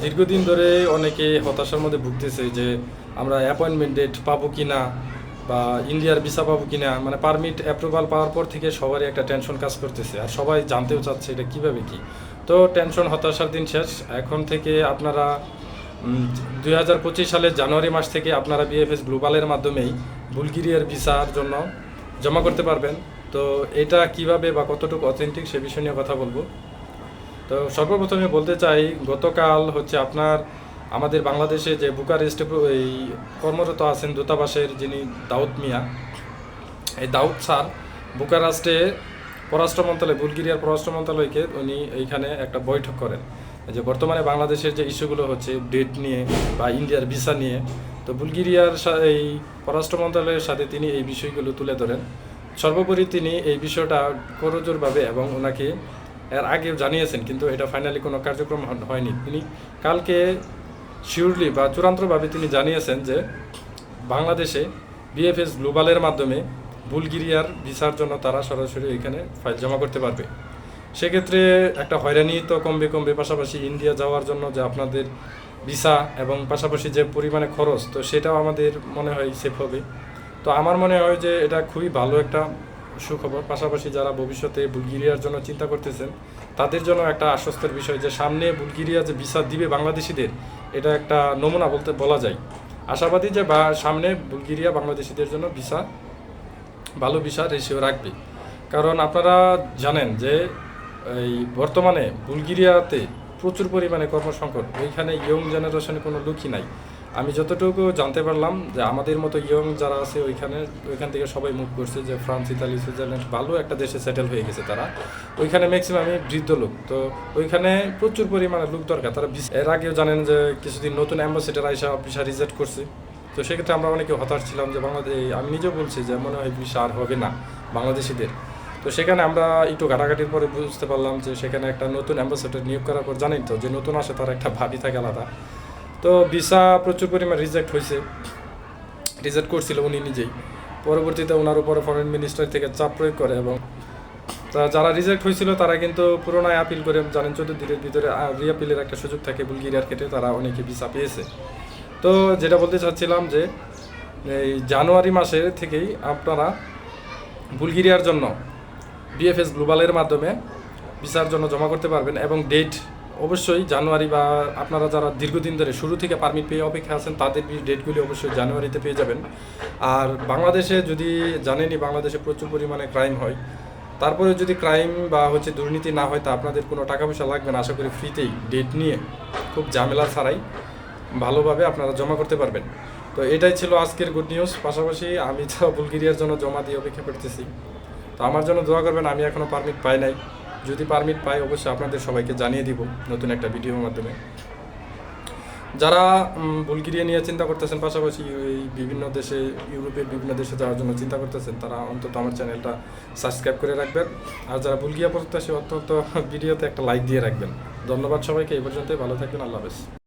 দীর্ঘদিন ধরে অনেকে হতাশার মধ্যে ভুগতেছে যে আমরা অ্যাপয়েন্টমেন্ট ডেট পাবো কি না বা ইন্ডিয়ার ভিসা পাবো কি না, মানে পারমিট অ্যাপ্রুভাল পাওয়ার পর থেকে সবারই একটা টেনশন কাজ করতেছে আর সবাই জানতেও চাচ্ছে এটা কীভাবে কি। তো টেনশন হতাশার দিন শেষ। এখন থেকে আপনারা 2025 সালের জানুয়ারি মাস থেকে আপনারা বিএফএস গ্লোবালের মাধ্যমেই বুলগেরিয়ার ভিসার জন্য জমা করতে পারবেন। তো এটা কিভাবে বা কতটুকু অথেন্টিক সে বিষয় নিয়ে কথা বলবো। তো সর্বপ্রথমে বলতে চাই, গতকাল হচ্ছে আপনার আমাদের বাংলাদেশে যে বুকারেস্টে এই কর্মরত আছেন দূতাবাসের যিনি দাউদ মিয়া, এই দাউদ স্যার বুকারেস্টে পররাষ্ট্র মন্ত্রণালয়, বুলগেরিয়ার পররাষ্ট্র মন্ত্রণালয়কে উনি এইখানে একটা বৈঠক করেন যে বর্তমানে বাংলাদেশের যে ইস্যুগুলো হচ্ছে ডেট নিয়ে বা ইন্ডিয়ার ভিসা নিয়ে। তো বুলগেরিয়ার এই পররাষ্ট্র মন্ত্রণালয়ের সাথে তিনি এই বিষয়গুলো তুলে ধরেন। সর্বোপরি তিনি এই বিষয়টা করজোরভাবে এবং ওনাকে এর আগেও জানিয়েছেন, কিন্তু এটা ফাইনালি কোনো কার্যক্রম হয়নি। তিনি কালকে শিওরলি বা চূড়ান্তভাবে তিনি জানিয়েছেন যে বাংলাদেশে বিএফএস গ্লোবালের মাধ্যমে বুলগেরিয়ার ভিসার জন্য তারা সরাসরি এখানে ফাইল জমা করতে পারবে। সেক্ষেত্রে একটা হয়রানি তো কমবে, পাশাপাশি ইন্ডিয়া যাওয়ার জন্য যে আপনাদের ভিসা এবং পাশাপাশি যে পরিমাণে খরচ, তো সেটাও আমাদের মনে হয় সেফ হবে। তো আমার মনে হয় যে এটা খুবই ভালো একটা সুখবর। পাশাপাশি যারা ভবিষ্যতে বুলগেরিয়ার জন্য চিন্তা করতেছেন তাদের জন্য একটা আশ্বস্তের বিষয় যে সামনে বুলগেরিয়া যে ভিসা দিবে বাংলাদেশিদের, এটা একটা নমুনা বলা যায়। আশাবাদী যে সামনে বুলগেরিয়া বাংলাদেশিদের জন্য ভালো ভিসা রেশিও রাখবে। কারণ আপনারা জানেন যে এই বর্তমানে বুলগেরিয়াতে প্রচুর পরিমাণে কর্মসংকট, ওইখানে ইয়ং জেনারেশনের কোনো লোকই নাই। আমি যতটুকু জানতে পারলাম যে আমাদের মতো ইয়ং যারা আছে ওইখান থেকে সবাই মুভ করছে, যে ফ্রান্স, ইতালি, সুইজারল্যান্ড, ভালো একটা দেশে সেটেল হয়ে গেছে তারা। ওইখানে ম্যাক্সিমামই বৃদ্ধ লোক। তো ওইখানে প্রচুর পরিমাণে লোক দরকার। তারা এর আগেও জানেন যে কিছুদিন নতুন অ্যাম্বাসেডার আইসা ভিসা রিজেক্ট করছে। তো সেক্ষেত্রে আমরা অনেকে হতাশ ছিলাম যে আমি নিজেও বলছি যে মনে হয় ভিসা আর হবে না বাংলাদেশিদের। তো সেখানে আমরা একটু ঘাটাঘাটির পরে বুঝতে পারলাম যে সেখানে একটা নতুন অ্যাম্বাসেডর নিয়োগ করার পর জানেন তো যে নতুন আসে তার একটা ভাবি থাকে আলাদা। তো ভিসা প্রচুর পরিমাণ রিজেক্ট করছিল উনি নিজেই। পরবর্তীতে ওনার উপরে ফরেন মিনিস্টার থেকে চাপ প্রয়োগ করে এবং যারা রিজেক্ট হয়েছিল তারা কিন্তু পুরোনায় আপিল করে, জানেন 14 দিনের ভিতরে রিআপিলের একটা সুযোগ থাকে বুলগেরিয়ার ক্ষেত্রে, তারা অনেকে ভিসা পেয়েছে। তো যেটা বলতে চাচ্ছিলাম যে এই জানুয়ারি মাসে থেকেই আপনারা বুলগেরিয়ার জন্য বিএফএস গ্লোবালের মাধ্যমে ভিসার জন্য জমা করতে পারবেন এবং ডেট অবশ্যই জানুয়ারি, বা আপনারা যারা দীর্ঘদিন ধরে শুরু থেকে পারমিট পেয়ে অপেক্ষা আছেন তাদের ডেটগুলি অবশ্যই জানুয়ারিতে পেয়ে যাবেন। আর বাংলাদেশে যদি জানেনই বাংলাদেশে প্রচুর পরিমাণে ক্রাইম হয়, তারপরে যদি ক্রাইম বা দুর্নীতি না হয় তা আপনাদের কোনো টাকা পয়সা লাগবে না, আশা করি ফ্রিতেই ডেট নিয়ে খুব ঝামেলা ছাড়াই ভালোভাবে আপনারা জমা করতে পারবেন। তো এটাই ছিল আজকের গুড নিউজ। পাশাপাশি আমি তো বুলগেরিয়ার জন্য জমা দিয়ে অপেক্ষা করতেছি। তো আমার জন্য দোয়া করবেন, আমি এখনও পারমিট পাই নাই। যদি পারমিট পাই অবশ্যই আপনাদের সবাইকে জানিয়ে দিব নতুন একটা ভিডিওর মাধ্যমে। যারা বুলগেরিয়া নিয়ে চিন্তা করতেছেন, পাশাপাশি এই বিভিন্ন দেশে, ইউরোপের বিভিন্ন দেশে যাওয়ার জন্য চিন্তা করতেছেন, তারা অন্তত আমার চ্যানেলটা সাবস্ক্রাইব করে রাখবেন। আর যারা বুলগেরিয়া প্রত্যাশী অন্তত ভিডিওতে একটা লাইক দিয়ে রাখবেন। ধন্যবাদ সবাইকে। এই পর্যন্তই, ভালো থাকবেন। আল্লাহ হাফেজ।